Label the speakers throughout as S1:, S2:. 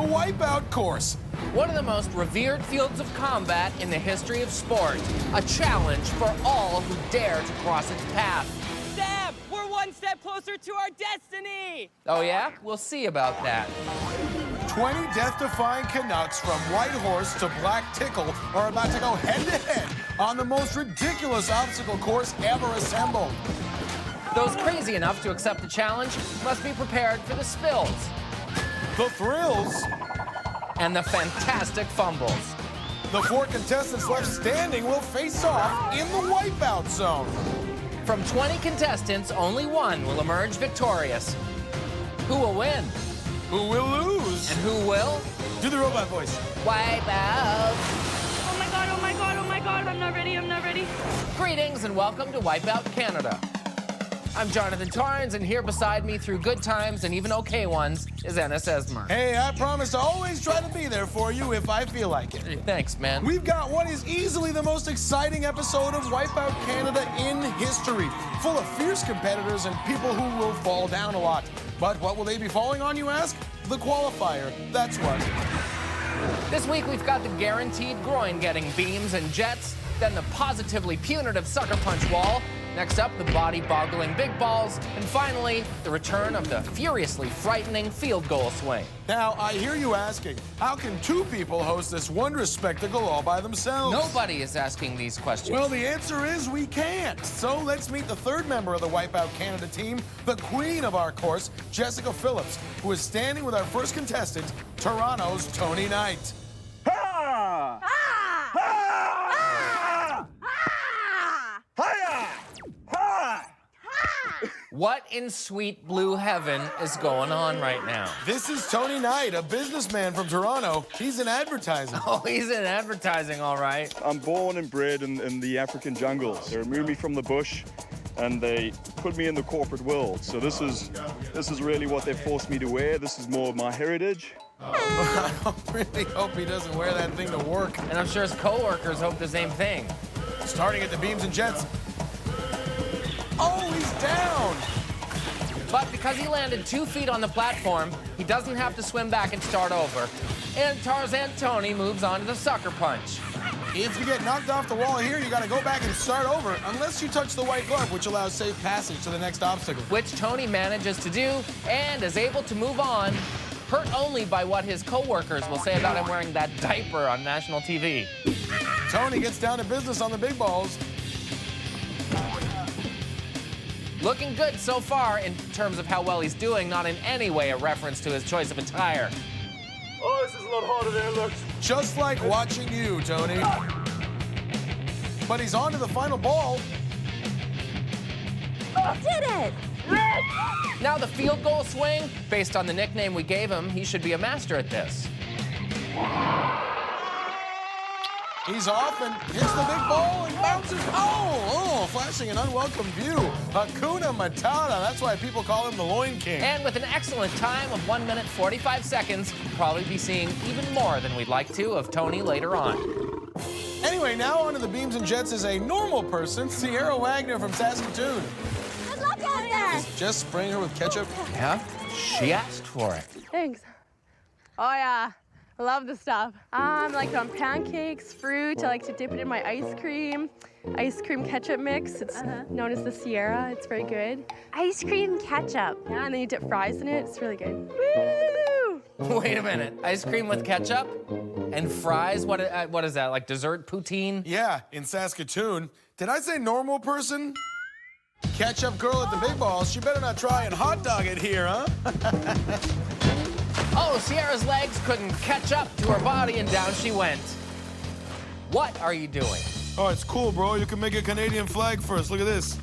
S1: Wipeout course.
S2: One of the most revered fields of combat in the history of sport. A challenge for all who dare to cross its path.
S3: Sam, we're one step closer to our destiny!
S2: Oh yeah? We'll see about that.
S1: 20 death-defying Canucks from Whitehorse to Black Tickle are about to go head-to-head on the most ridiculous obstacle course ever assembled.
S2: Those crazy enough to accept the challenge must be prepared for the spills.
S1: The thrills.
S2: And the fantastic fumbles.
S1: The 4 contestants left standing will face off in the Wipeout zone.
S2: From 20 contestants, only one will emerge victorious. Who will win?
S1: Who will lose?
S2: And who will?
S1: Do the robot voice.
S2: Wipe out.
S4: Oh my god, oh my god, oh my god, I'm not ready, I'm not ready.
S2: Greetings and welcome to Wipeout Canada. I'm Jonathan Torrens, and here beside me through good times and even okay ones is Ennis Esmer.
S1: Hey, I promise to always try to be there for you if I feel like it.
S2: Thanks, man.
S1: We've got what is easily the most exciting episode of Wipeout Canada in history, full of fierce competitors and people who will fall down a lot. But what will they be falling on, you ask? The Qualifier, that's what.
S2: This week we've got the guaranteed groin-getting beams and jets, then the positively punitive sucker punch wall, next up the body-boggling big balls, and finally the return of the furiously frightening field goal swing.
S1: Now, I hear you asking, how can 2 people host this wondrous spectacle all by themselves?
S2: Nobody is asking these questions.
S1: Well, the answer is we can't. So let's meet the 3rd member of the Wipeout Canada team, the queen of our course, Jessica Phillips, who is standing with our first contestant, Toronto's Tony Knight.
S3: Ha!
S4: Ah!
S2: What in sweet blue heaven is going on right now?
S1: This is Tony Knight, a businessman from Toronto. He's in advertising.
S2: Oh, he's in advertising, all right.
S5: I'm born and bred in the African jungles. They removed me from the bush and they put me in the corporate world. So this is really what they forced me to wear. This is more of my heritage.
S1: I really hope he doesn't wear that thing to work.
S2: And I'm sure his coworkers hope the same thing.
S1: Starting at the beams and jets. Oh, he's down!
S2: But because he landed 2 feet on the platform, he doesn't have to swim back and start over. And Tarzan Tony moves on to the sucker punch.
S1: If you get knocked off the wall here, you gotta go back and start over, unless you touch the white glove, which allows safe passage to the next obstacle.
S2: Which Tony manages to do and is able to move on, hurt only by what his coworkers will say about him wearing that diaper on national TV.
S1: Tony gets down to business on the big balls.
S2: Looking good so far in terms of how well he's doing, not in any way a reference to his choice of attire.
S5: Oh, this is a lot harder than it looks.
S1: Just like watching you, Tony. But he's on to the final ball.
S4: Did it!
S2: Now the field goal swing, based on the nickname we gave him, he should be a master at this.
S1: He's off and hits the big ball and bounces. Oh, flashing an unwelcome view. Hakuna Matata. That's why people call him the Loin King.
S2: And with an excellent time of 1 minute 45 seconds, we'll probably be seeing even more than we'd like to of Tony later on.
S1: Anyway, now onto the beams and jets is a normal person, Sierra Wagner from Saskatoon.
S4: Good luck out there!
S1: Just spraying her with ketchup.
S2: Yeah, she asked for it.
S6: Thanks. Oh yeah, I love this stuff. I like it on pancakes, fruit. I like to dip it in my ice cream ketchup mix. It's known as the Sierra. It's very good.
S4: Ice cream ketchup.
S6: Yeah, and then you dip fries in it. It's really good. Woo!
S2: Wait a minute, ice cream with ketchup and fries? What is that, like dessert poutine?
S1: Yeah, in Saskatoon. Did I say normal person? Ketchup girl at the big balls. She better not try and hot dog it here, huh?
S2: Oh, Sierra's legs couldn't catch up to her body and down she went. What are you doing?
S1: Oh, it's cool, bro. You can make a Canadian flag first. Look at this.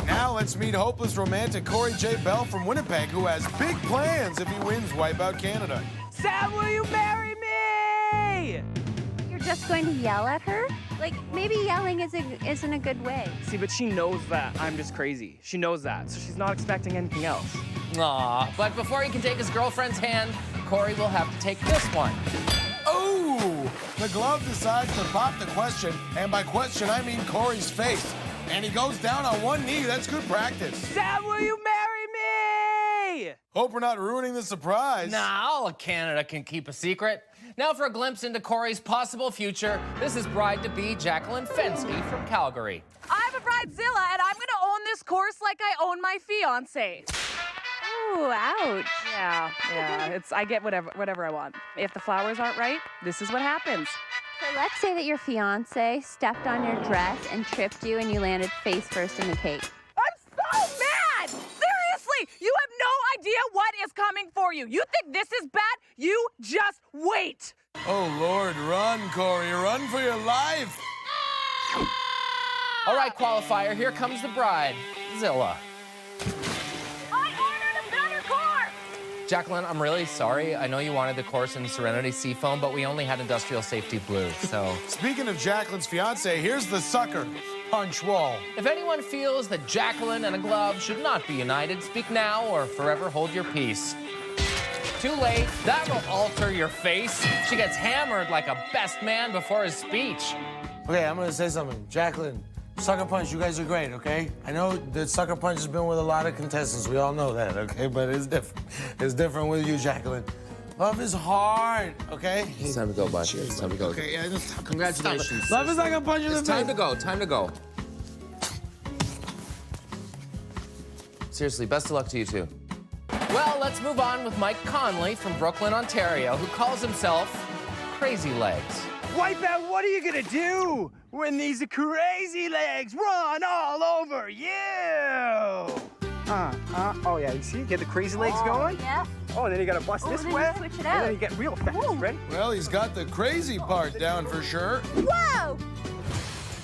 S1: Now let's meet hopeless romantic Corey J. Bell from Winnipeg, who has big plans if he wins Wipeout Canada.
S3: Sam, will you marry me?
S4: You're just going to yell at her? Like, maybe yelling isn't a good way.
S3: See, but she knows that I'm just crazy. She knows that, so she's not expecting anything else.
S2: Aw, but before he can take his girlfriend's hand, Corey will have to take this one.
S1: Oh! The glove decides to pop the question, and by question I mean Corey's face. And he goes down on one knee. That's good practice.
S3: Sam, will you marry
S7: way!
S1: Hope we're not ruining the surprise.
S2: Nah, all of Canada can keep a secret. Now for a glimpse into Corey's possible future, this is bride-to-be Jacqueline Fensky from Calgary.
S8: I'm a bridezilla, and I'm gonna own this course like I own my fiance.
S4: Ooh, ouch.
S8: Yeah. I get whatever I want. If the flowers aren't right, this is what happens.
S4: So let's say that your fiance stepped on your dress and tripped you and you landed face first in the cake.
S8: I'm so mad! Seriously, you have no idea what is coming for you. You think this is bad? You just wait.
S1: Oh, Lord, run, Corey. Run for your life.
S2: All right, Qualifier, here comes the bride, Zilla.
S8: I ordered a better course!
S2: Jacqueline, I'm really sorry. I know you wanted the course in Serenity Seafoam, but we only had Industrial Safety Blue, so...
S1: Speaking of Jacqueline's fiance, here's the sucker punch wall.
S2: If anyone feels that Jacqueline and a glove should not be united, speak now or forever hold your peace. Too late, that will alter your face. She gets hammered like a best man before his speech.
S9: Okay, I'm gonna say something. Jacqueline, sucker punch, you guys are great, okay? I know that sucker punch has been with a lot of contestants. We all know that, okay? But it's different. It's different with you, Jacqueline. Love is hard, okay?
S2: It's time to go, bud. It's time to go.
S1: Okay, yeah, just
S2: Congratulations.
S9: Love is like a punch in the face.
S2: Time to go, time to go. Seriously, best of luck to you two. Well, let's move on with Mike Conley from Brooklyn, Ontario, who calls himself Crazy Legs.
S7: Wipeout, what are you gonna do when these crazy legs run all over you? Oh yeah, you see, get the crazy legs going.
S4: Yeah.
S7: Oh, and then you gotta bust this
S4: then
S7: way.
S4: you switch it
S7: And
S4: out.
S7: then you get real fast. Ready?
S1: Well, he's got the crazy part down for sure.
S4: Whoa!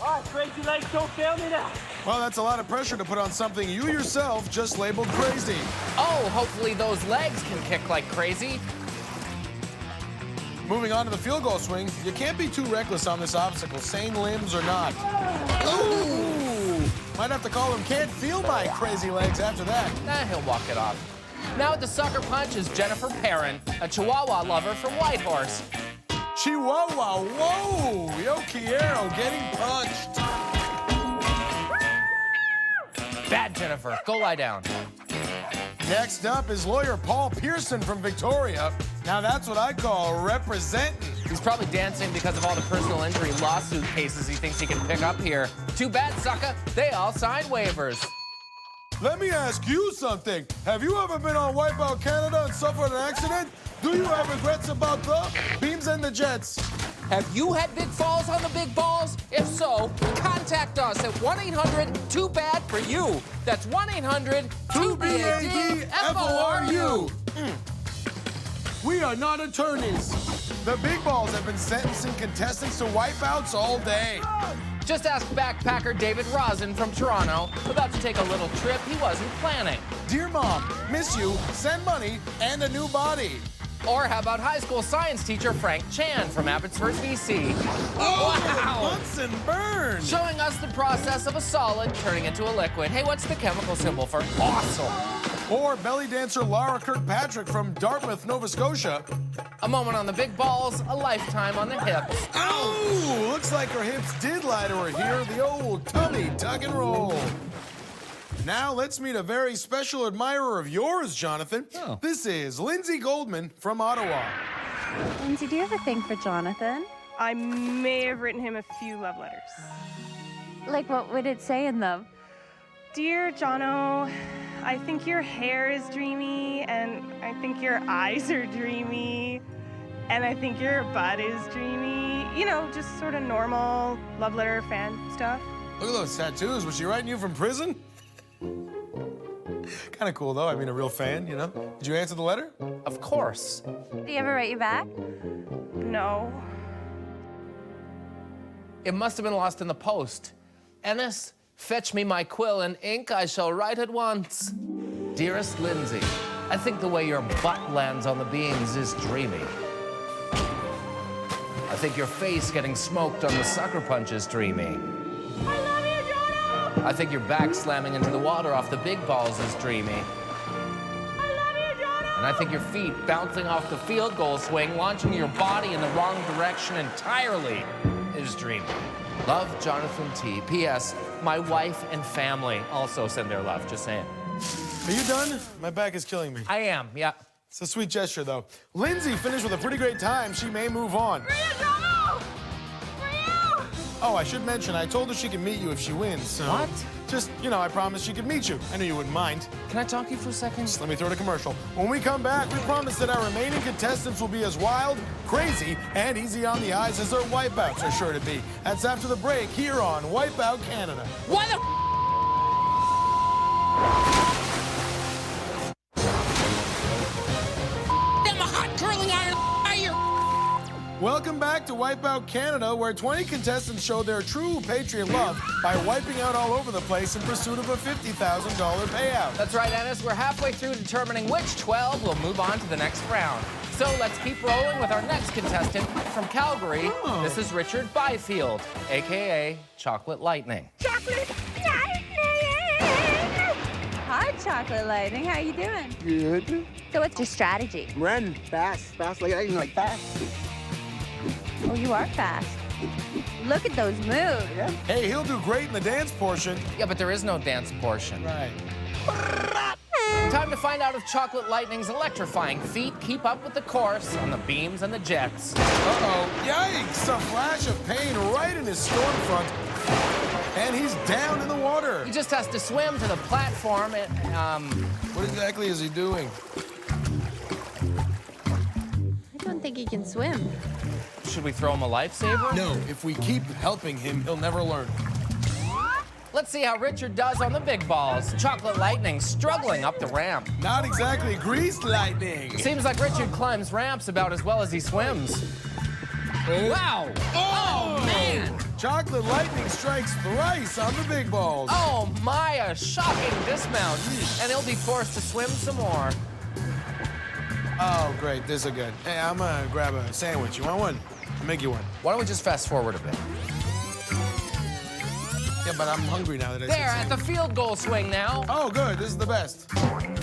S7: Oh, crazy legs, don't fail me now.
S1: Well, that's a lot of pressure to put on something you yourself just labeled crazy.
S2: Oh, hopefully those legs can kick like crazy.
S1: Moving on to the field goal swing, you can't be too reckless on this obstacle, sane limbs or not. Ooh! Might have to call him Can't Feel My Crazy Legs after that.
S2: Nah, he'll walk it off. Now at the sucker punch is Jennifer Perrin, a Chihuahua lover from Whitehorse.
S1: Chihuahua, whoa! Yo Quiero getting punched.
S2: Bad Jennifer, go lie down.
S1: Next up is lawyer Paul Pearson from Victoria. Now that's what I call representing.
S2: He's probably dancing because of all the personal injury lawsuit cases he thinks he can pick up here. Too bad, sucker. They all signed waivers.
S1: Let me ask you something. Have you ever been on Wipeout Canada and suffered an accident? Do you have regrets about the beams and the jets?
S2: Have you had big falls on the big balls? If so, contact us at 1-800-2BAD-FOR-YOU. That's 1-800-2BAD-FORU.
S1: We are not attorneys. The big balls have been sentencing contestants to wipeouts all day.
S2: Just ask backpacker David Rosin from Toronto, about to take a little trip he wasn't planning.
S1: Dear Mom, miss you, send money, and a new body.
S2: Or how about high school science teacher Frank Chan from Abbotsford, BC?
S1: Oh,
S2: Wow!
S1: Bunsen burn.
S2: Showing us the process of a solid turning into a liquid. Hey, what's the chemical symbol for awesome?
S1: Or belly dancer Laura Kirkpatrick from Dartmouth, Nova Scotia.
S2: A moment on the big balls, a lifetime on the hips.
S1: Oh, looks like her hips did lie to her here. The old tummy tuck and roll. Now let's meet a very special admirer of yours, Jonathan.
S10: Oh.
S1: This is Lindsay Goldman from Ottawa.
S4: Lindsay, do you have a thing for Jonathan?
S6: I may have written him a few love letters.
S4: Like, what would it say in them?
S6: Dear Jono, I think your hair is dreamy, and I think your eyes are dreamy, and I think your butt is dreamy. You know, just sort of normal love letter fan stuff.
S1: Look at those tattoos. Was she writing you from prison? Kind of cool, though. I mean, a real fan, you know? Did you answer the letter?
S2: Of course.
S4: Did he ever write you back?
S6: No.
S2: It must have been lost in the post. Ennis, fetch me my quill and ink, I shall write at once. Dearest Lindsay, I think the way your butt lands on the beams is dreamy. I think your face getting smoked on the sucker punch is dreamy.
S6: I love you, Jono!
S2: I think your back slamming into the water off the big balls is dreamy.
S6: I love you, Jono!
S2: And I think your feet bouncing off the field goal swing, launching your body in the wrong direction entirely is dreamy. Love, Jonathan T. P.S. My wife and family also send their love, just saying.
S1: Are you done? My back is killing me.
S2: I am, yeah.
S1: It's a sweet gesture, though. Lindsay finished with a pretty great time. She may move on. Oh, I should mention, I told her she can meet you if she wins, so...
S2: What?
S1: Just, I promised she could meet you. I knew you wouldn't mind.
S2: Can I talk to you for a second?
S1: Just let me throw to commercial. When we come back, we promise that our remaining contestants will be as wild, crazy, and easy on the eyes as their wipeouts are sure to be. That's after the break here on Wipeout Canada.
S2: What the
S1: Welcome back to Wipeout Canada, where 20 contestants show their true Patriot love by wiping out all over the place in pursuit of a $50,000 payout.
S2: That's right, Ennis. We're halfway through determining which 12 will move on to the next round. So let's keep rolling with our next contestant from Calgary.
S1: Oh.
S2: This is Richard Byfield, a.k.a. Chocolate Lightning.
S4: Chocolate Lightning! Hi, Chocolate Lightning. How you doing?
S7: Good.
S4: So what's your strategy?
S7: Run fast, like fast.
S4: Oh, you are fast. Look at those moves.
S7: Yeah.
S1: Hey, he'll do great in the dance portion.
S2: Yeah, but there is no dance portion.
S1: Right.
S2: Time to find out if Chocolate Lightning's electrifying feet keep up with the course on the beams and the jets.
S1: Uh-oh. Yikes! A flash of pain right in his storm front. And he's down in the water.
S2: He just has to swim to the platform and,
S1: What exactly is he doing?
S4: I don't think he can swim.
S2: should we throw him a lifesaver?
S1: No, if we keep helping him, he'll never learn.
S2: Let's see how Richard does on the big balls. Chocolate Lightning struggling up the ramp.
S1: Not exactly greased lightning.
S2: Seems like Richard climbs ramps about as well as he swims. Wow! Oh, man!
S1: Chocolate Lightning strikes thrice on the big balls.
S2: Oh my, a shocking dismount. And he'll be forced to swim some more.
S1: Oh, great, this is good. Hey, I'm gonna grab a sandwich. You want one? I'll make you one.
S2: Why don't we just fast forward a bit?
S1: Yeah, but I'm hungry now that I
S2: There, at the field goal swing now.
S1: Oh, good, this is the best.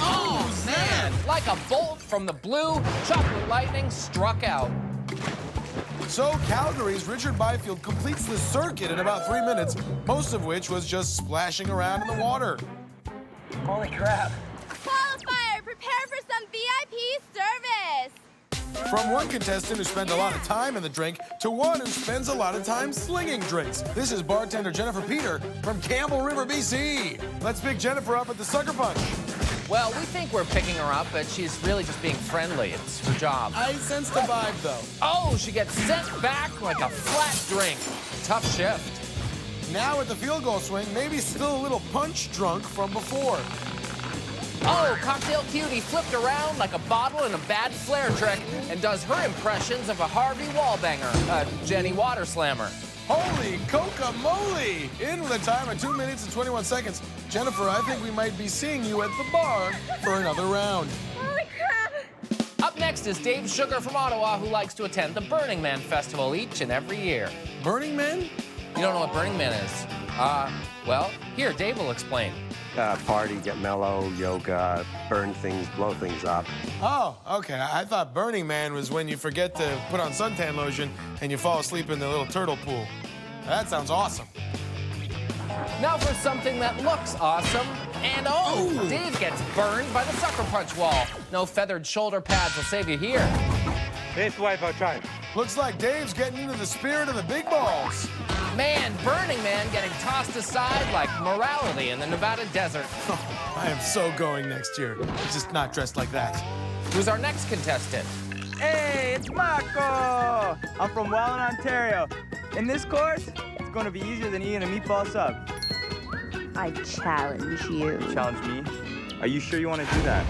S2: Oh, man! Like a bolt from the blue, Chocolate Lightning struck out.
S1: So Calgary's Richard Byfield completes the circuit in about 3 minutes, most of which was just splashing around in the water.
S7: Holy crap.
S4: Qualifier, prepare for some VIP service.
S1: From one contestant who spent a lot of time in the drink to one who spends a lot of time slinging drinks. This is bartender Jennifer Peter from Campbell River, BC. Let's pick Jennifer up at the Sucker Punch.
S2: Well, we think we're picking her up, but she's really just being friendly. It's her job.
S1: I sense the vibe, though.
S2: Oh, she gets sent back like a flat drink. Tough shift.
S1: Now at the field goal swing, maybe still a little punch drunk from before.
S2: Oh, Cocktail Cutie flipped around like a bottle in a bad flare trick and does her impressions of a Harvey Wallbanger, Jenny Water Slammer.
S1: Holy coca-moly! In with a time of 2 minutes and 21 seconds. Jennifer, I think we might be seeing you at the bar for another round.
S4: Holy crap.
S2: Up next is Dave Sugar from Ottawa, who likes to attend the Burning Man Festival each and every year.
S1: Burning Man?
S2: You don't know what Burning Man is? Well, here, Dave will explain.
S10: Party, get mellow, yoga, burn things, blow things up.
S1: Oh, okay. I thought Burning Man was when you forget to put on suntan lotion and you fall asleep in the little turtle pool. That sounds awesome.
S2: Now for something that looks awesome. And Dave gets burned by the Sucker Punch wall. No feathered shoulder pads will save you here.
S7: It's Wipeout time.
S1: Looks like Dave's getting into the spirit of the big balls.
S2: Man, Burning Man getting tossed aside like morality in the Nevada desert.
S1: I am so going next year. Just not dressed like that.
S2: Who's our next contestant?
S7: Hey, it's Marco. I'm from Welland, Ontario. In this course, it's going to be easier than eating a meatball sub.
S4: I challenge you.
S7: Challenge me? Are you sure you want to do that?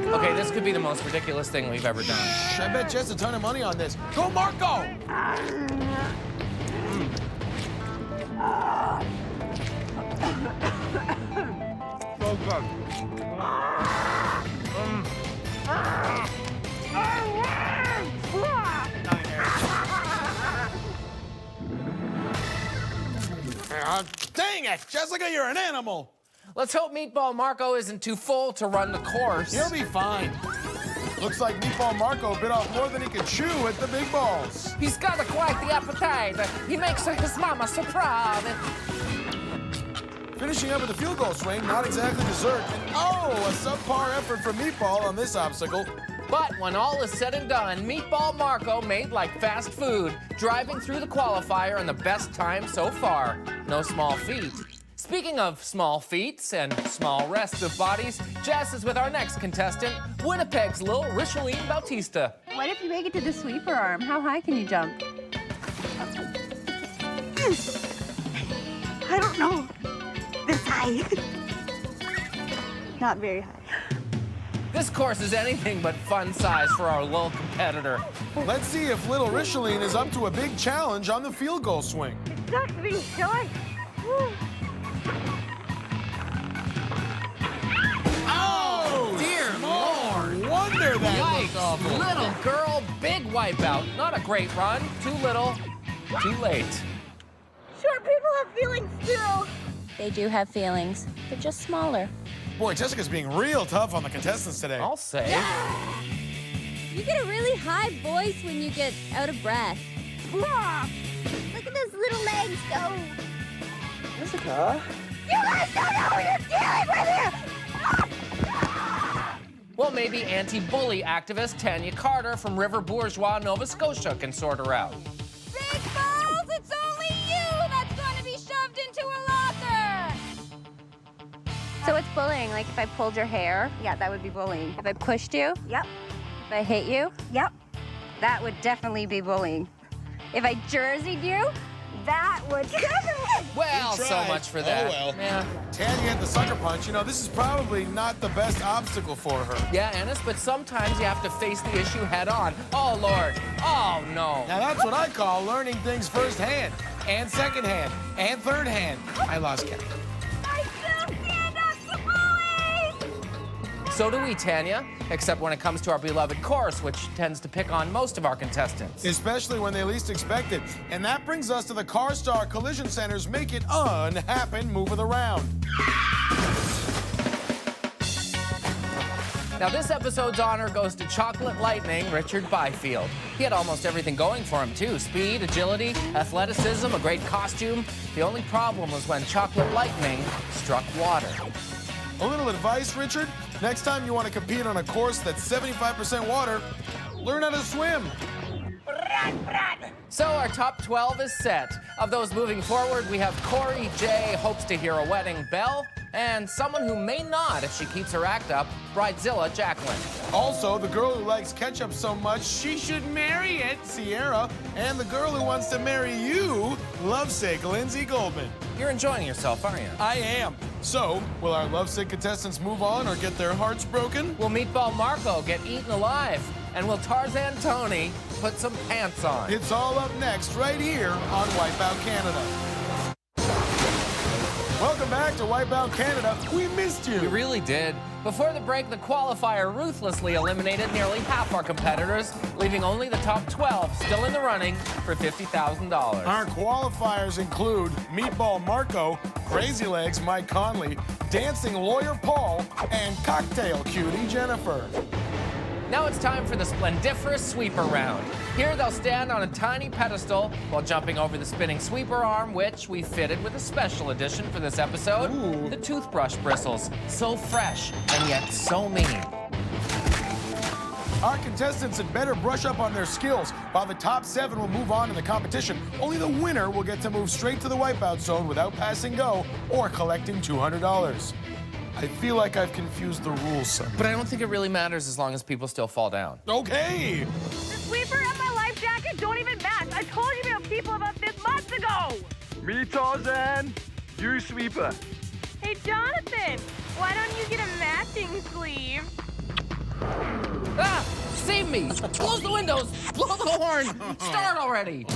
S2: Okay, this could be the most ridiculous thing we've ever done.
S1: I bet Jess a ton of money on this. Go, Marco!
S7: So good.
S1: Dang it, Jessica, you're an animal.
S2: Let's hope Meatball Marco isn't too full to run the course.
S1: He'll be fine. Looks like Meatball Marco bit off more than he could chew at the big balls.
S2: He's got quite the appetite. He makes his mama so proud.
S1: Finishing up with the field goal swing, not exactly dessert. And oh, a subpar effort from Meatball on this obstacle.
S2: But when all is said and done, Meatball Marco made like fast food, driving through the qualifier in the best time so far. No small feat. Speaking of small feats and small rests of bodies, Jess is with our next contestant, Winnipeg's Lil Richeline Bautista.
S4: What if you make it to the sweeper arm? How high can you jump?
S11: I don't know. This high. Not very high.
S2: This course is anything but fun size for our little competitor.
S1: Let's see if little Richeline is up to a big challenge on the field goal swing.
S11: It sucks being short.
S1: Oh,
S2: dear Lord.
S1: No wonder that looked
S2: Yikes,
S1: awful.
S2: little girl, big wipeout. Not a great run, too little, too late.
S11: Short people have feelings too.
S4: They do have feelings. They're just smaller.
S1: Boy, Jessica's being real tough on the contestants today.
S2: I'll say.
S4: You get a really high voice when you get out of breath. Look at those little legs go.
S7: Jessica?
S11: You guys don't know who you're dealing with here!
S2: Well, maybe anti-bully activist Tanya Carter from River Bourgeois, Nova Scotia can sort her out.
S4: Big balls, it's only you that's going to be shoved into a locker. So it's bullying, like if I pulled your hair? Yeah, that would be bullying. If I pushed you? Yep. If I hit you? Yep. That would definitely be bullying. If I jerseyed you? That would definitely.
S2: Well,
S1: We
S2: so
S1: tried.
S2: much for that.
S1: Oh, well.
S2: Yeah.
S1: Tanya at the sucker punch. You know, this is probably not the best obstacle for her.
S2: Yeah, Ennis, but sometimes you have to face the issue head on. Oh, Lord. Oh, no.
S1: Now, that's what I call learning things firsthand, and secondhand, and third hand. I lost count.
S11: I still stand up to bullying!
S2: So do we, Tanya, except when it comes to our beloved course, which tends to pick on most of our contestants.
S1: Especially when they least expect it. And that brings us to the Car Star Collision Center's Make It Unhappen Move of the Round.
S2: Now, this episode's honor goes to Chocolate Lightning Richard Byfield. He had almost everything going for him, too. Speed, agility, athleticism, a great costume. The only problem was when Chocolate Lightning struck water.
S1: A little advice, Richard. Next time you want to compete on a course that's 75% water, learn how to swim.
S2: So our top 12 is set. Of those moving forward, we have Corey J. hopes to hear a wedding bell, and someone who may not if she keeps her act up, Bridezilla Jacqueline.
S1: Also, the girl who likes ketchup so much she should marry it, Sierra. And the girl who wants to marry you, lovesick Lindsay Goldman.
S2: You're enjoying yourself, aren't you?
S1: I am. So, will our lovesick contestants move on or get their hearts broken?
S2: Will Meatball Marco get eaten alive? And will Tarzan Tony put some pants on?
S1: It's all up next, right here on Wipeout Canada. Welcome back to Wipeout Canada. We missed you.
S2: We really did. Before the break, the qualifier ruthlessly eliminated nearly half our competitors, leaving only the top 12 still in the running for $50,000.
S1: Our qualifiers include Meatball Marco, Crazy Legs Mike Conley, Dancing Lawyer Paul, and Cocktail Cutie Jennifer.
S2: Now it's time for the splendiferous sweeper round. Here they'll stand on a tiny pedestal while jumping over the spinning sweeper arm, which we fitted with a special edition for this episode, the Toothbrush Bristles. So fresh and yet so mean.
S1: Our contestants had better brush up on their skills. While the top 7 will move on in the competition, only the winner will get to move straight to the wipeout zone without passing go or collecting $200. I feel like I've confused the rules some.
S2: But I don't think it really matters as long as people still fall down.
S1: Okay.
S8: The sweeper and my life jacket don't even match. I told you about people about this months ago.
S5: Me, Tarzan. You, Sweeper.
S6: Hey, Jonathan, why don't you get a matching sleeve?
S2: Ah! Save me! Close the windows! Blow the horn! Start already!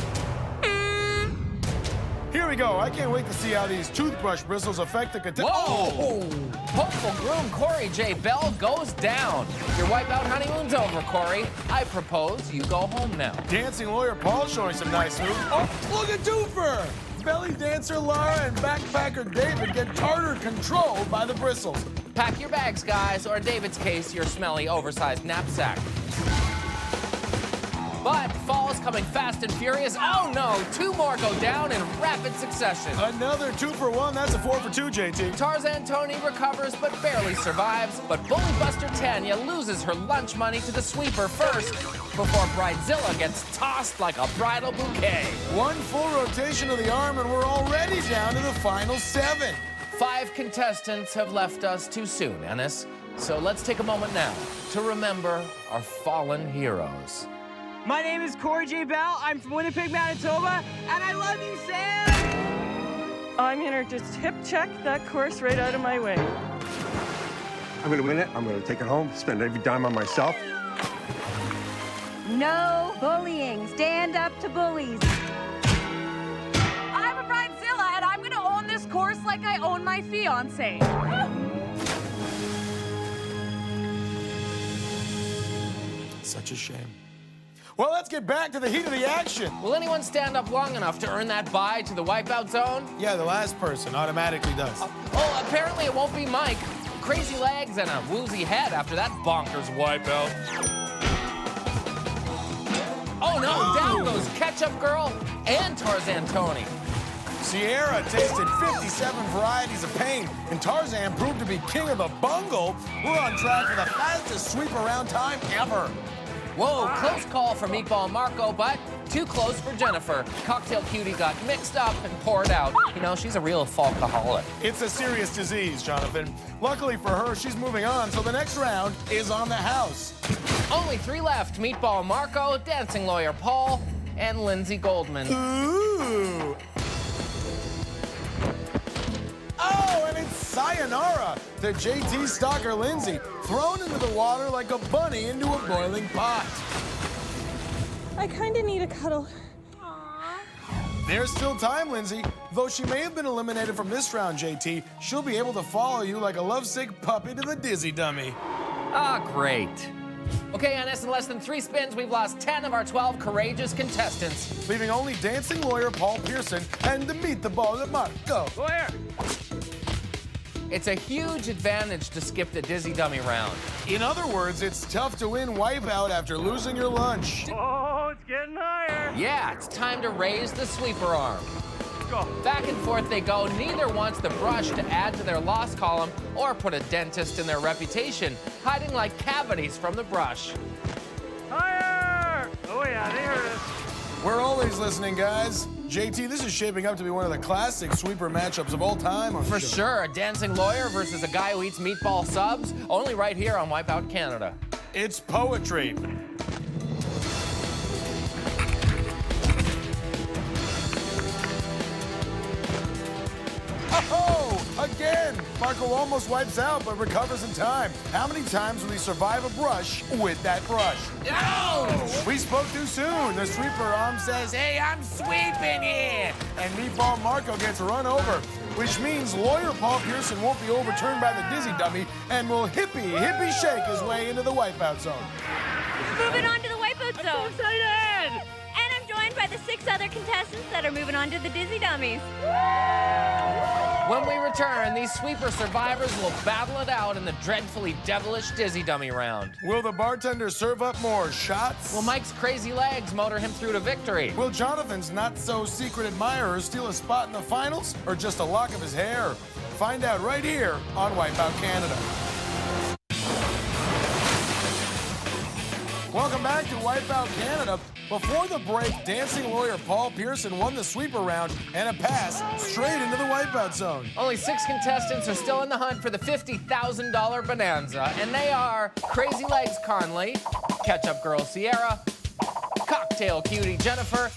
S1: Here we go. I can't wait to see how these toothbrush bristles affect the contestants.
S2: Whoa! Hopeful groom Corey J. Bell goes down. Your wipeout honeymoon's over, Corey. I propose you go home now.
S1: Dancing Lawyer Paul showing some nice moves. Oh, look at Doofer! Belly dancer Lara and backpacker David get tartar controlled by the bristles.
S2: Pack your bags, guys, or in David's case, your smelly, oversized knapsack. But falls coming fast and furious. Oh no, 2 more go down in rapid succession.
S1: Another 2 for 1, that's a 4 for 2, JT.
S2: Tarzan Tony recovers but barely survives, but Bully Buster Tanya loses her lunch money to the sweeper first before Bridezilla gets tossed like a bridal bouquet.
S1: 1 full rotation of the arm and we're already down to the final 7.
S2: 5 contestants have left us too soon, Ennis. So let's take a moment now to remember our fallen heroes.
S7: My name is Corey J. Bell. I'm from Winnipeg, Manitoba, and I love you, Sam!
S6: I'm gonna just hip check that course right out of my way.
S10: I'm gonna win it. I'm gonna take it home, spend every dime on myself.
S4: No bullying. Stand up to bullies.
S8: I'm a Bridezilla, and I'm gonna own this course like I own my fiance.
S1: Such a shame. Well, let's get back to the heat of the action.
S2: Will anyone stand up long enough to earn that bye to the wipeout zone?
S1: Yeah, the last person automatically does.
S2: Oh, apparently it won't be Mike. Crazy legs and a woozy head after that bonkers wipeout. Oh no, down goes Ketchup Girl and Tarzan Tony.
S1: Sierra tasted 57 varieties of pain, and Tarzan proved to be king of the bungle. We're on track for the fastest sweep around time ever.
S2: Whoa, close call for Meatball Marco, but too close for Jennifer. Cocktail Cutie got mixed up and poured out. You know, she's a real folkaholic.
S1: It's a serious disease, Jonathan. Luckily for her, she's moving on, so the next round is on the house.
S2: Only 3 left. Meatball Marco, Dancing Lawyer Paul, and Lindsay Goldman.
S1: Ooh. Oh, and it's sayonara to JT stalker Lindsay, thrown into the water like a bunny into a boiling pot.
S6: I kinda need a cuddle.
S1: There's still time, Lindsay. Though she may have been eliminated from this round, JT, she'll be able to follow you like a lovesick puppy to the dizzy dummy.
S2: Ah, great. Okay, Ennis, in less than 3 spins, we've lost 10 of our 12 courageous contestants.
S1: Leaving only dancing lawyer Paul Pearson and the meatball at Marco.
S7: Lawyer!
S2: It's a huge advantage to skip the dizzy dummy round.
S1: In other words, it's tough to win Wipeout after losing your lunch.
S7: Oh, it's getting higher.
S2: Yeah, it's time to raise the sweeper arm.
S7: Let's go.
S2: Back and forth they go. Neither wants the brush to add to their loss column or put a dentist in their reputation, hiding like cavities from the brush.
S7: Higher! Oh yeah, they heard us.
S1: We're always listening, guys. JT, this is shaping up to be one of the classic sweeper matchups of all time on the
S2: For
S1: show.
S2: sure, a dancing lawyer versus a guy who eats meatball subs, only right here on Wipeout Canada.
S1: It's poetry. Oh, again! Marco almost wipes out, but recovers in time. How many times will he survive a brush with that brush?
S2: Ouch!
S1: We spoke too soon. The sweeper arm says, "Hey, I'm sweeping here!" And Meatball Marco gets run over, which means lawyer Paul Pearson won't be overturned by the dizzy dummy and will hippie shake his way into the wipeout zone.
S4: Moving on to the wipeout zone.
S6: I'm so excited!
S4: And I'm joined by the 6 other contestants that are moving on to the dizzy dummies.
S2: When we return, these sweeper survivors will battle it out in the dreadfully devilish dizzy dummy round.
S1: Will the bartender serve up more shots?
S2: Will Mike's crazy legs motor him through to victory?
S1: Will Jonathan's not-so-secret admirer steal a spot in the finals, or just a lock of his hair? Find out right here on Wipeout Canada. Welcome back to Wipeout Canada. Before the break, dancing lawyer Paul Pearson won the sweeper round and a pass straight into the wipeout zone.
S2: Only 6 contestants are still in the hunt for the $50,000 bonanza, and they are Crazy Legs Conley, Ketchup Girl Sierra, Cocktail Cutie Jennifer,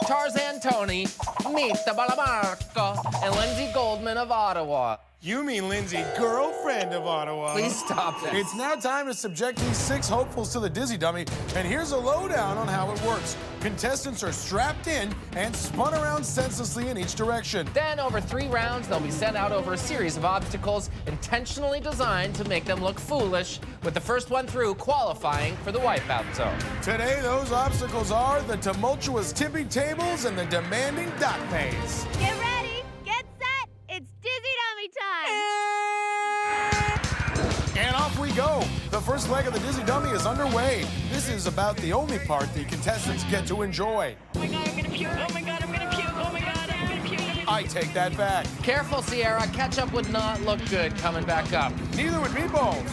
S2: Tarzan Tony, Meet the Balamarco, and Lindsay Goldman of Ottawa.
S1: You mean Lindsay, girlfriend of Ottawa.
S2: Please stop this.
S1: It's now time to subject these 6 hopefuls to the dizzy dummy, and here's a lowdown on how it works. Contestants are strapped in and spun around senselessly in each direction.
S2: Then, over 3 rounds, they'll be sent out over a series of obstacles intentionally designed to make them look foolish, with the first one through qualifying for the wipeout zone.
S1: Today, those obstacles are the tumultuous tippy tables and the demanding dock maze.
S4: Get ready, get set, it's dizzy dummy time.
S1: And off we go go. The first leg of the Dizzy Dummy is underway. This is about the only part the contestants get to enjoy.
S11: Oh my God, I'm gonna puke. Oh my God, I'm gonna puke. Oh my God, I'm gonna puke.
S1: I take that back.
S2: Careful, Sierra. Ketchup would not look good coming back up.
S1: Neither would meatballs.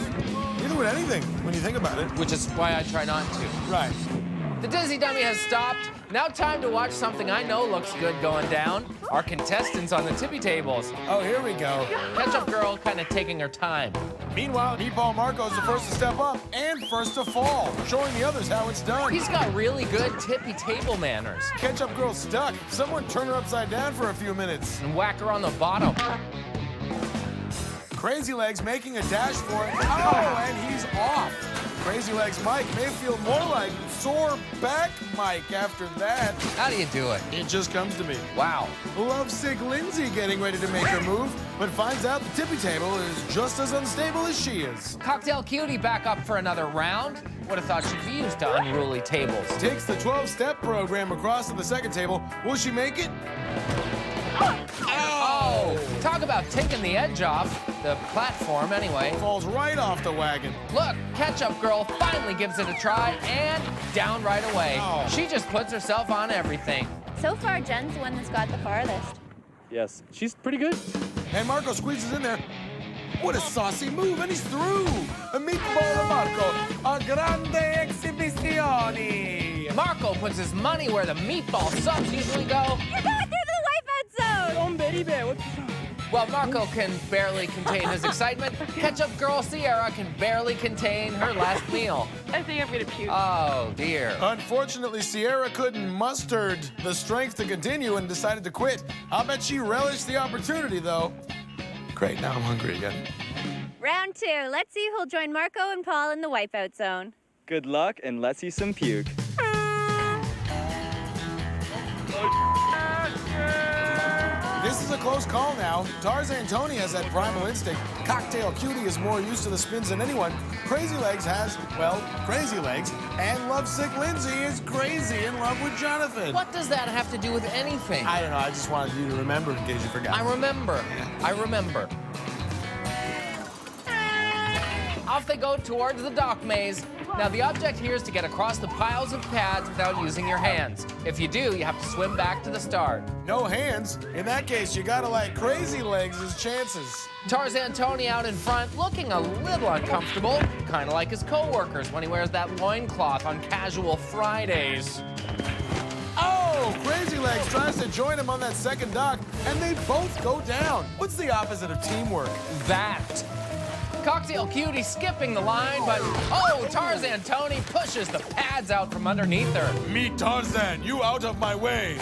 S1: Neither would anything, when you think about it.
S2: Which is why I try not to.
S1: Right.
S2: The Dizzy Dummy has stopped. Now time to watch something I know looks good going down. Our contestants on the tippy tables.
S1: Oh, here we go.
S2: Ketchup Girl kind of taking her time.
S1: Meanwhile, Meatball Marco's the first to step up and first to fall, showing the others how it's done.
S2: He's got really good tippy table manners.
S1: Ketchup Girl's stuck. Someone turn her upside down for a few minutes.
S2: And whack her on the bottom.
S1: Crazy Legs making a dash for it. Oh, and he's off. Crazy Legs Mike may feel more like sore back Mike after that.
S2: How do you do it?
S1: It just comes to me.
S2: Wow.
S1: Lovesick Lindsay getting ready to make her move, but finds out the tippy table is just as unstable as she is.
S2: Cocktail Cutie back up for another round. Would have thought she'd be used to unruly tables.
S1: Takes the 12-step program across to the second table. Will she make it?
S2: Oh! Talk about taking the edge off. The platform, anyway.
S1: Falls right off the wagon.
S2: Look, Ketchup Girl finally gives it a try and down right away.
S1: Oh.
S2: She just puts herself on everything.
S4: So far, Jen's the one that's got the farthest.
S3: Yes, she's pretty good.
S1: And Marco squeezes in there. What a saucy move, and he's through. A meatball of Marco. A grande exhibizione.
S2: Marco puts his money where the meatball subs usually go.
S4: You're going through the wipeout zone!
S3: Oh, baby bear, what's
S2: Well, Marco can barely contain his excitement. Ketchup Girl Sierra can barely contain her last meal.
S6: I think I'm gonna puke.
S2: Oh, dear.
S1: Unfortunately, Sierra couldn't muster the strength to continue and decided to quit. I'll bet she relished the opportunity, though. Great, now I'm hungry again.
S4: Round 2. Let's see who'll join Marco and Paul in the wipeout zone.
S3: Good luck, and let's see some puke.
S1: This is a close call now. Tarzan Tony has that primal instinct. Cocktail Cutie is more used to the spins than anyone. Crazy Legs has, well, crazy legs. And Lovesick Lindsay is crazy in love with Jonathan.
S2: What does that have to do with anything?
S1: I don't know. I just wanted you to remember in case you forgot.
S2: I remember. I remember. Off they go towards the dock maze. Now, the object here is to get across the piles of pads without using your hands. If you do, you have to swim back to the start.
S1: No hands? In that case, you gotta like Crazy Legs' chances.
S2: Tarzan Tony out in front, looking a little uncomfortable, kind of like his co-workers when he wears that loincloth on casual Fridays.
S1: Oh, Crazy Legs tries to join him on that second dock, and they both go down. What's the opposite of teamwork?
S2: That. Cocktail Cutie skipping the line, but oh, Tarzan Tony pushes the pads out from underneath her.
S1: Meet Tarzan, you out of my way.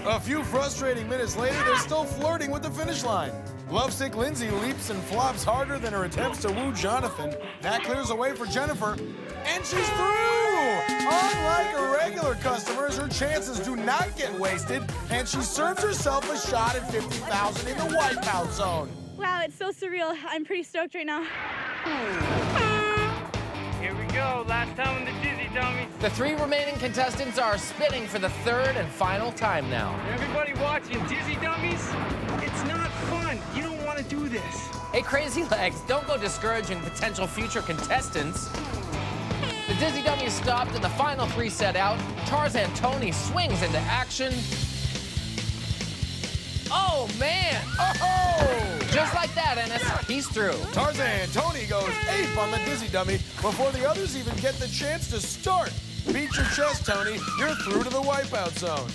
S1: A few frustrating minutes later, they're still flirting with the finish line. Lovesick Lindsay leaps and flops harder than her attempts to woo Jonathan. That clears the way for Jennifer, and she's through! Unlike regular customers, her chances do not get wasted, and she serves herself a shot at $50,000 in the Wipeout zone.
S6: Wow, it's so surreal. I'm pretty stoked right now.
S7: Here we go, last time in the Dizzy Dummy.
S2: The 3 remaining contestants are spinning for the 3rd and final time now.
S7: Everybody watching Dizzy Dummies, it's not fun. You don't want to do this.
S2: Hey, Crazy Legs, don't go discouraging potential future contestants. The Dizzy Dummy stopped and the final 3 set out. Tarzan Tony swings into action. Oh, man!
S1: Oh!
S2: Just like that, Ennis, he's through.
S1: Tarzan Tony goes ape on the Dizzy Dummy before the others even get the chance to start. Beat your chest, Tony. You're through to the Wipeout zone.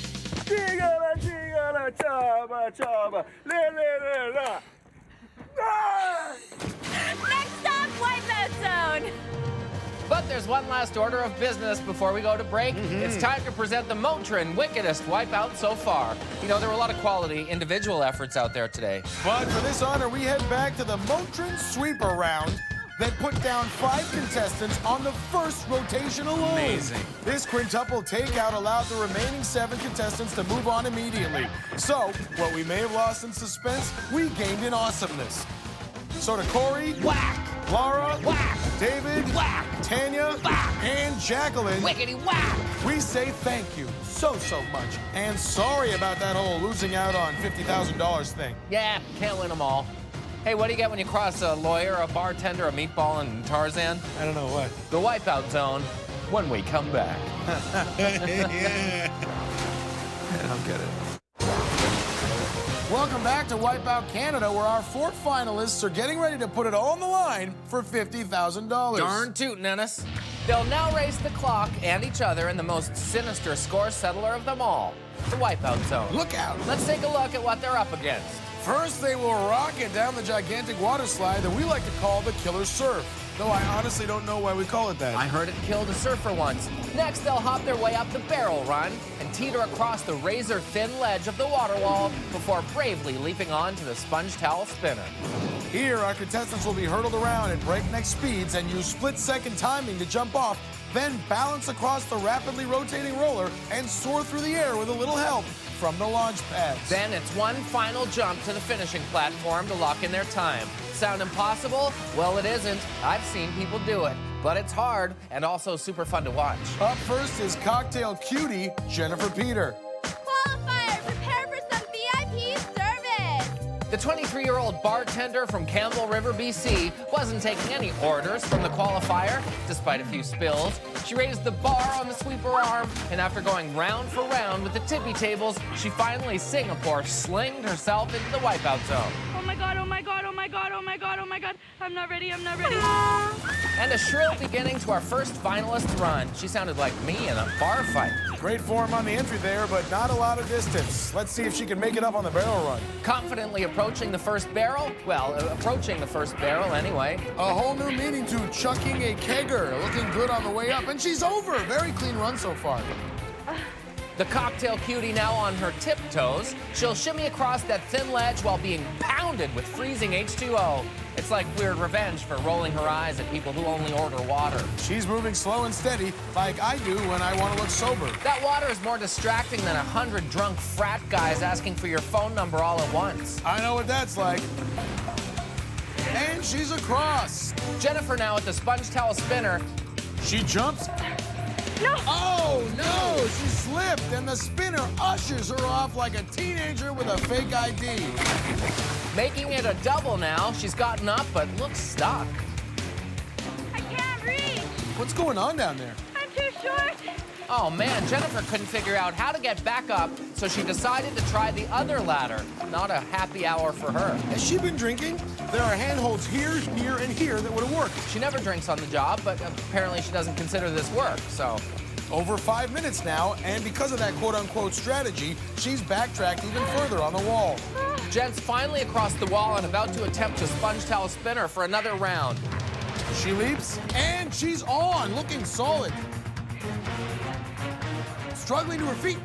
S4: Next stop, wipeout zone.
S2: But there's one last order of business before we go to break. It's time to present the Motrin wickedest wipeout so far. You know, there were a lot of quality individual efforts out there today.
S1: But for this honor, we head back to the Motrin sweeper round that put down 5 contestants on the first rotation alone.
S2: Amazing.
S1: This quintuple takeout allowed the remaining 7 contestants to move on immediately. So, what we may have lost in suspense, we gained in awesomeness. So to Corey,
S2: Whack!
S1: Laura,
S2: Whack!
S1: David,
S2: Whack!
S1: Tanya,
S2: Whack!
S1: and Jacqueline,
S2: Wickety whack!
S1: we say thank you so much. And sorry about that whole losing out on $50,000 thing.
S2: Yeah, can't win them all. Hey, what do you get when you cross a lawyer, a bartender, a meatball, and Tarzan?
S9: I don't know what.
S2: The Wipeout Zone when we come back.
S9: Yeah. I don't get it.
S1: Welcome back to Wipeout Canada, where our 4 finalists are getting ready to put it all on the line for $50,000.
S2: Darn tootin', Ennis. They'll now race the clock and each other in the most sinister score settler of them all, the Wipeout Zone.
S1: Look out.
S2: Let's take a look at what they're up against.
S1: First, they will rocket down the gigantic water slide that we like to call the Killer Surf. Though I honestly don't know why we call it that.
S2: I heard it killed a surfer once. Next, they'll hop their way up the barrel run and teeter across the razor-thin ledge of the water wall before bravely leaping on to the sponge towel spinner.
S1: Here, our contestants will be hurtled around at breakneck speeds and use split-second timing to jump off, then balance across the rapidly rotating roller and soar through the air with a little help from the launch pads.
S2: Then it's one final jump to the finishing platform to lock in their time. Sound impossible? Well, it isn't. I've seen people do it, but it's hard and also super fun to watch.
S1: Up first is cocktail cutie Jennifer Peter.
S4: Qualifier, prepare for some VIP service.
S2: The 23-year-old bartender from Campbell River, BC, wasn't taking any orders from the qualifier, despite a few spills. She raised the bar on the sweeper arm, and after going round for round with the tippy tables, she finally Singapore slinged herself into the Wipeout Zone.
S6: Oh my god, oh my god, oh my god, oh my god, oh my god. I'm not ready, I'm not ready.
S2: And a shrill beginning to our first finalist run. She sounded like me in a bar fight.
S1: Great form on the entry there, but not a lot of distance. Let's see if she can make it up on the barrel run.
S2: Confidently approaching the first barrel? Well, approaching the first barrel anyway.
S1: A whole new meaning to chucking a kegger. Looking good on the way up, and she's over. Very clean run so far.
S2: The cocktail cutie now on her tiptoes. She'll shimmy across that thin ledge while being pounded with freezing H2O. It's like weird revenge for rolling her eyes at people who only order water.
S1: She's moving slow and steady, like I do when I want to look sober.
S2: That water is more distracting than 100 drunk frat guys asking for your phone number all at once.
S1: I know what that's like. And she's across.
S2: Jennifer now at the sponge towel spinner.
S1: She jumps. No! Oh, no! She slipped, and the spinner ushers her off like a teenager with a fake ID.
S2: Making it a double now. She's gotten up, but looks stuck.
S6: I can't reach.
S1: What's going on down there?
S6: I'm too short.
S2: Oh, man, Jennifer couldn't figure out how to get back up, so she decided to try the other ladder. Not a happy hour for her.
S1: Has she been drinking? There are handholds here, here, and here that would have worked.
S2: She never drinks on the job, but apparently she doesn't consider this work, so.
S1: Over 5 minutes now, and because of that quote-unquote strategy, she's backtracked even further on the wall.
S2: Jen's finally across the wall and about to attempt a sponge towel spinner for another round.
S1: She leaps, and she's on, looking solid. Struggling to her feet.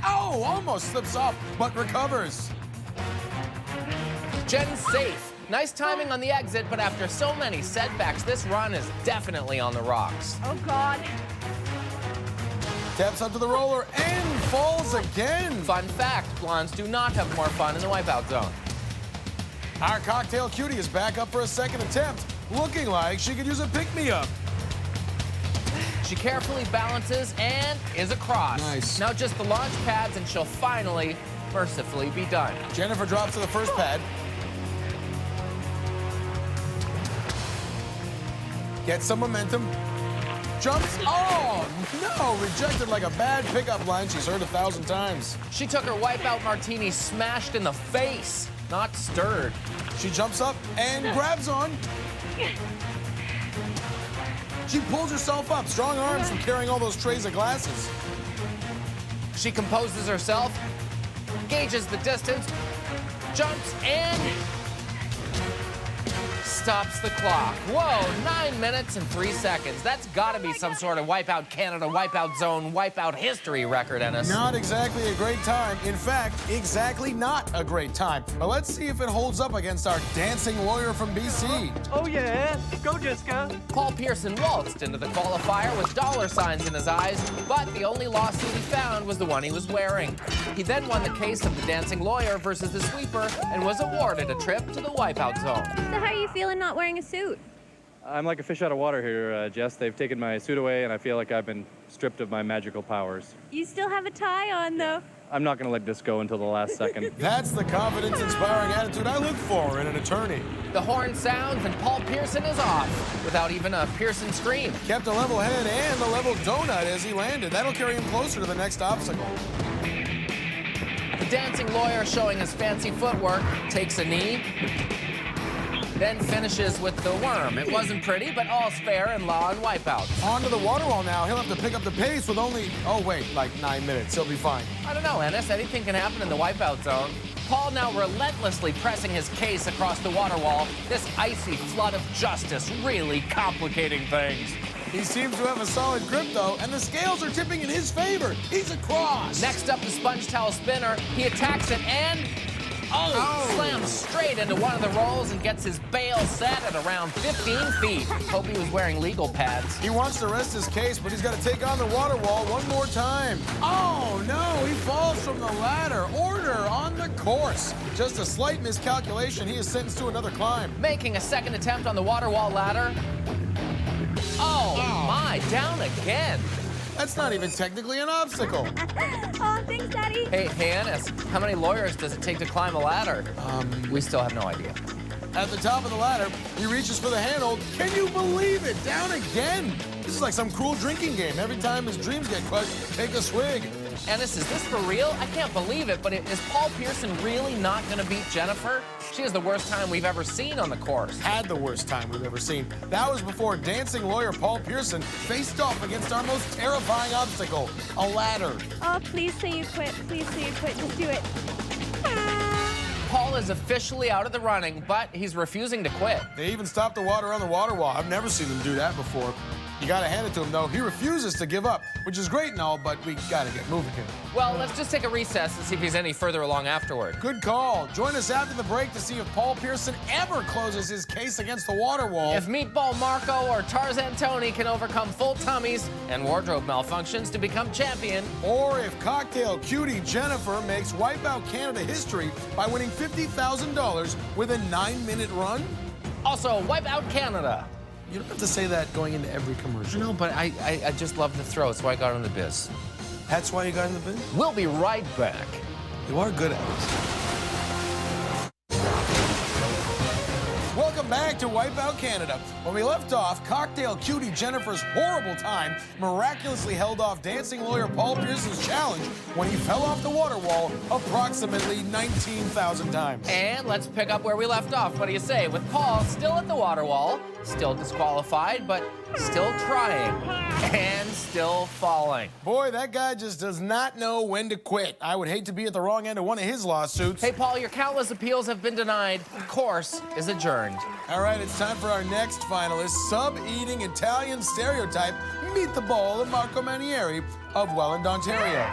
S1: Oh, almost slips off, but recovers.
S2: Jen's safe. Nice timing on the exit, but after so many setbacks, this run is definitely on the rocks.
S6: Oh god.
S1: Taps up to the roller and falls again.
S2: Fun fact, blondes do not have more fun in the Wipeout Zone.
S1: Our cocktail cutie is back up for a second attempt, looking like she could use a pick-me-up.
S2: She carefully balances and is across.
S1: Nice.
S2: Now just the launch pads and she'll finally, mercifully be done.
S1: Jennifer drops to the first pad. Gets some momentum. Jumps. Oh, no. Rejected like a bad pickup line she's heard 1,000 times.
S2: She took her Wipeout martini smashed in the face, not stirred.
S1: She jumps up and grabs on. She pulls herself up. Strong arms from carrying all those trays of glasses.
S2: She composes herself, gauges the distance, jumps, and stops the clock. Whoa, 9 minutes and 3 seconds. That's gotta be some sort of Wipeout Canada, Wipeout Zone, Wipeout history record, Ennis.
S1: Not exactly a great time. In fact, exactly not a great time. But let's see if it holds up against our dancing lawyer from BC.
S7: Oh yeah, go Jessica.
S2: Paul Pearson waltzed into the qualifier with dollar signs in his eyes, but the only lawsuit he found was the one he was wearing. He then won the case of the dancing lawyer versus the sweeper and was awarded a trip to the Wipeout Zone.
S4: So how are you feeling not wearing a suit?
S12: I'm like a fish out of water here, Jess. They've taken my suit away, and I feel like I've been stripped of my magical powers.
S4: You still have a tie on, though.
S12: I'm not going to let this go until the last second.
S1: That's the confidence-inspiring attitude I look for in an attorney.
S2: The horn sounds and Paul Pearson is off without even a Pearson scream.
S1: Kept a level head and a level donut as he landed. That'll carry him closer to the next obstacle.
S2: The dancing lawyer, showing his fancy footwork, takes a knee, then finishes with the worm. It wasn't pretty, but all's fair in law and Wipeout.
S1: On to the water wall now. He'll have to pick up the pace with only, oh wait, like 9 minutes. He'll be fine.
S2: I don't know, Ennis. Anything can happen in the Wipeout zone. Paul now relentlessly pressing his case across the water wall. This icy flood of justice really complicating things.
S1: He seems to have a solid grip, though, and the scales are tipping in his favor. He's across.
S2: Next up, the sponge towel spinner. He attacks it and... slams straight into one of the rolls and gets his bail set at around 15 feet. Hope he was wearing legal pads.
S1: He wants to rest his case, but he's got to take on the water wall one more time. Oh, no, he falls from the ladder. Order on the course. Just a slight miscalculation. He is sentenced to another climb.
S2: Making a second attempt on the water wall ladder. Oh, my, down again.
S1: That's not even technically an obstacle.
S4: Oh, thanks, Daddy.
S2: Hey, Ennis, how many lawyers does it take to climb a ladder? We still have no idea.
S1: At the top of the ladder, he reaches for the handhold. Can you believe it? Down again. This is like some cruel drinking game. Every time his dreams get crushed, take a swig.
S2: Ennis, is this for real? I can't believe it, but is Paul Pearson really not going to beat Jennifer? She has the worst time we've ever seen on the course.
S1: Had the worst time we've ever seen. That was before dancing lawyer Paul Pearson faced off against our most terrifying obstacle, a ladder.
S4: Oh, please say you quit. Please say you quit. Just do it.
S2: Paul is officially out of the running, but he's refusing to quit.
S1: They even stopped the water on the water wall. I've never seen them do that before. You gotta hand it to him, though. He refuses to give up, which is great and all, but we gotta get moving here.
S2: Well, let's just take a recess and see if he's any further along afterward.
S1: Good call. Join us after the break to see if Paul Pearson ever closes his case against the water wall.
S2: If Meatball Marco or Tarzan Tony can overcome full tummies and wardrobe malfunctions to become champion.
S1: Or if cocktail cutie Jennifer makes Wipeout Canada history by winning $50,000 with a 9-minute run.
S2: Also, Wipeout Canada.
S1: You don't have to say that going into every commercial.
S2: No, but I just love the throw, so I got in the biz.
S1: That's why you got in the biz?
S2: We'll be right back.
S1: You are good at it. Welcome back to Wipeout Canada. When we left off, cocktail cutie Jennifer's horrible time miraculously held off dancing lawyer Paul Pearson's challenge when he fell off the water wall approximately 19,000 times.
S2: And let's pick up where we left off. What do you say? With Paul still at the water wall, still disqualified, but still trying, and still falling.
S1: Boy, that guy just does not know when to quit. I would hate to be at the wrong end of one of his lawsuits.
S2: Hey, Paul, your countless appeals have been denied. Course is adjourned.
S1: All right, it's time for our next finalist, sub-eating Italian stereotype, meet the ball of Marco Manieri of Welland, Ontario.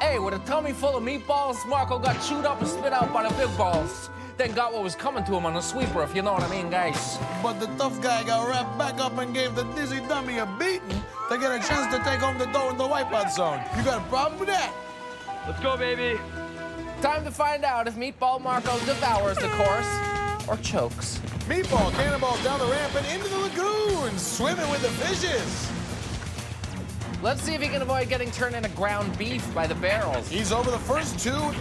S2: Hey, with a tummy full of meatballs, Marco got chewed up and spit out by the big balls. Then got what was coming to him on a sweeper, if you know what I mean, guys.
S1: But the tough guy got wrapped back up and gave the dizzy dummy a beating to get a chance to take home the dough in the Wipeout zone. You got a problem with that?
S12: Let's go, baby.
S2: Time to find out if Meatball Marco devours the course or chokes.
S1: Meatball cannonballs down the ramp and into the lagoon, swimming with the fishes.
S2: Let's see if he can avoid getting turned into ground beef by the barrels.
S1: He's over the first two.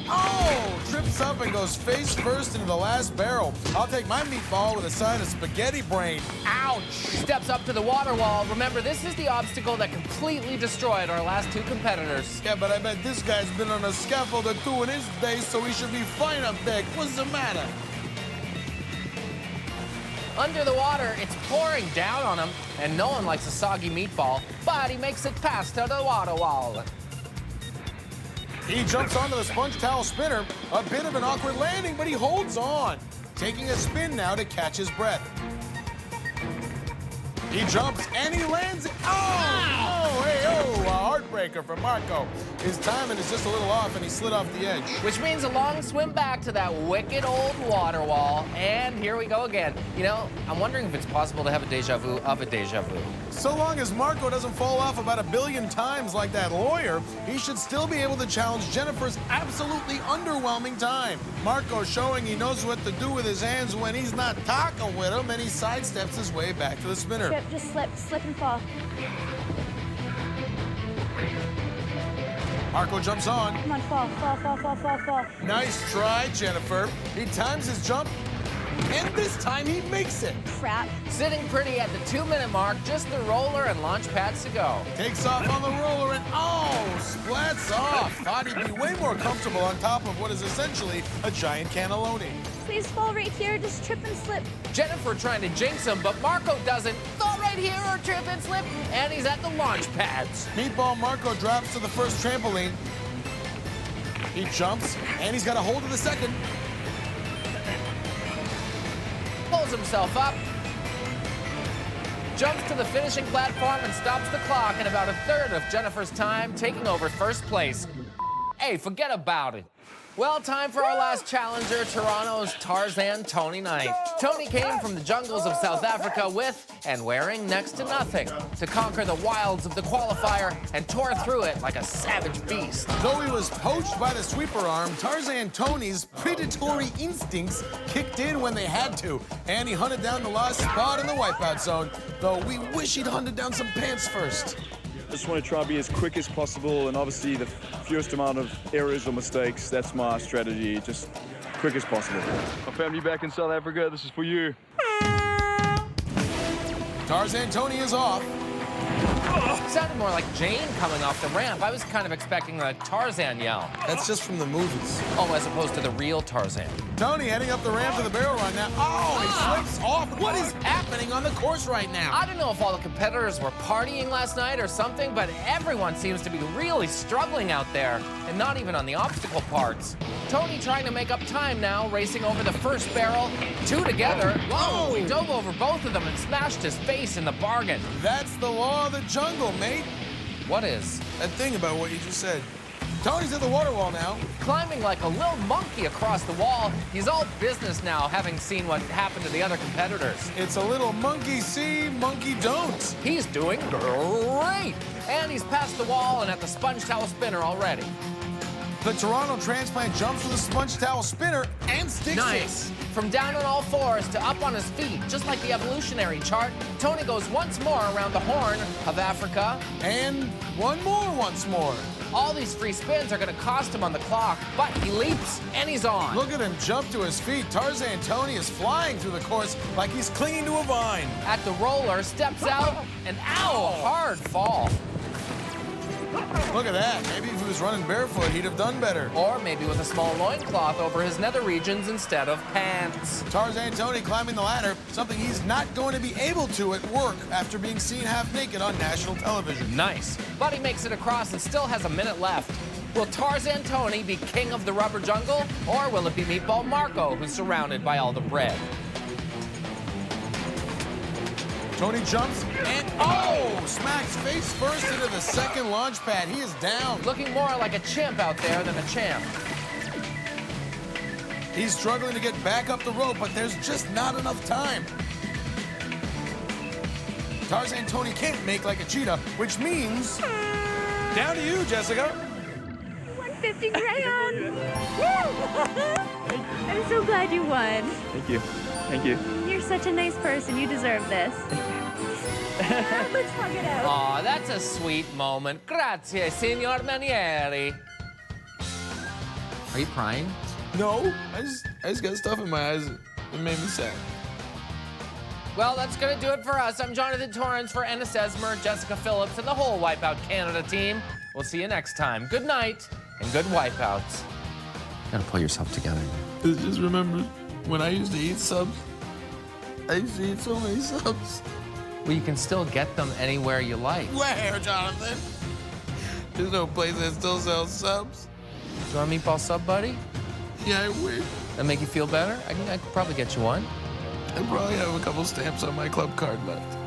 S1: Oh, trips up and goes face first into the last barrel. I'll take my meatball with a side of spaghetti brain. Ouch!
S2: He steps up to the water wall. Remember, this is the obstacle that completely destroyed our last two competitors.
S1: Yeah, but I bet this guy's been on a scaffold or two in his day, so he should be fine up there. What's the matter?
S2: Under the water, it's pouring down on him, and no one likes a soggy meatball, but he makes it past to the water wall.
S1: He jumps onto the sponge towel spinner. A bit of an awkward landing, but he holds on. Taking a spin now to catch his breath. He jumps and he lands it. Oh, hey, a heartbreaker for Marco. His timing is just a little off and he slid off the edge.
S2: Which means a long swim back to that wicked old water wall. And here we go again. You know, I'm wondering if it's possible to have a deja vu of a deja vu.
S1: So long as Marco doesn't fall off about 1 billion times like that lawyer, he should still be able to challenge Jennifer's absolutely underwhelming time. Marco showing he knows what to do with his hands when he's not talking with him, and he sidesteps his way back to the spinner.
S4: Trip, just slip and fall.
S1: Marco jumps on.
S4: Come on, fall, fall, fall, fall, fall, fall.
S1: Nice try, Jennifer. He times his jump, and this time he makes it.
S4: Crap.
S2: Sitting pretty at the 2-minute mark, just the roller and launch pads to go.
S1: Takes off on the roller and, splats off. Thought he'd be way more comfortable on top of what is essentially a giant cannelloni.
S4: Please fall right here, just trip and slip.
S2: Jennifer trying to jinx him, but Marco doesn't. Fall right here or trip and slip, and he's at the launch pads.
S1: Meatball Marco drops to the first trampoline. He jumps, and he's got a hold of the second.
S2: Pulls himself up, jumps to the finishing platform and stops the clock in about a third of Jennifer's time, taking over first place. Hey, forget about it. Well, time for our last challenger, Toronto's Tarzan Tony Knight. Tony came from the jungles of South Africa with and wearing next to nothing to conquer the wilds of the qualifier and tore through it like a savage beast.
S1: Though he was poached by the sweeper arm, Tarzan Tony's predatory instincts kicked in when they had to, and he hunted down the last spot in the wipeout zone, though we wish he'd hunted down some pants first.
S5: I just want to try and be as quick as possible, and obviously the fewest amount of errors or mistakes. That's my strategy, just quick as possible. My family back in South Africa, this is for you.
S1: Tarzan Tony is off.
S2: Sounded more like Jane coming off the ramp. I was kind of expecting a Tarzan yell.
S1: That's just from the movies.
S2: Oh, as opposed to the real Tarzan.
S1: Tony heading up the ramp to the barrel run now. He slips off. What is happening on the course right now?
S2: I don't know if all the competitors were partying last night or something, but everyone seems to be really struggling out there, and not even on the obstacle parts. Tony trying to make up time now, racing over the first barrel. Two together. Whoa! He dove over both of them and smashed his face in the bargain.
S1: That's the law of the jungle, mate.
S2: What is?
S1: That thing about what you just said. Tony's at the water wall now.
S2: Climbing like a little monkey across the wall. He's all business now, having seen what happened to the other competitors.
S1: It's a little monkey see, monkey don't.
S2: He's doing great. And he's past the wall and at the sponge towel spinner already.
S1: The Toronto transplant jumps to the sponge towel spinner and sticks
S2: Nice.
S1: it.
S2: From down on all fours to up on his feet, just like the evolutionary chart, Tony goes once more around the Horn of Africa.
S1: And one more once more.
S2: All these free spins are gonna cost him on the clock, but he leaps and he's on.
S1: Look at him jump to his feet. Tarzan Tony is flying through the course like he's clinging to a vine.
S2: At the roller, steps out, and ow, hard fall.
S1: Look at that. Maybe if he was running barefoot, he'd have done better.
S2: Or maybe with a small loincloth over his nether regions instead of pants.
S1: Tarzan Tony climbing the ladder, something he's not going to be able to at work after being seen half naked on national television.
S2: Nice. But he makes it across and still has a minute left. Will Tarzan Tony be king of the rubber jungle, or will it be Meatball Marco who's surrounded by all the bread?
S1: Tony jumps and, smacks face first into the second launch pad. He is down.
S2: Looking more like a chimp out there than a champ.
S1: He's struggling to get back up the rope, but there's just not enough time. Tarzan Tony can't make like a cheetah, which means down to you, Jessica.
S4: 150 grand. Woo! I'm so glad you won.
S5: Thank you. Thank you.
S4: You're such a nice person. You deserve this. Let's hug it out.
S2: Aw, that's a sweet moment. Grazie, signor Manieri. Are you crying?
S1: No, I just got stuff in my eyes that made me sad.
S2: Well, that's gonna do it for us. I'm Jonathan Torrance for Ennis Esmer, Jessica Phillips, and the whole Wipeout Canada team. We'll see you next time. Good night and good wipeouts. Gotta pull yourself together.
S1: Just remember when I used to eat subs, I used to eat so many subs.
S2: Well, you can still get them anywhere you like.
S1: Where, Jonathan? There's no place that still sells subs.
S2: Do you want a meatball sub, buddy?
S1: Yeah, I wish.
S2: That make you feel better? I could probably get you one.
S1: I probably have a couple stamps on my club card left.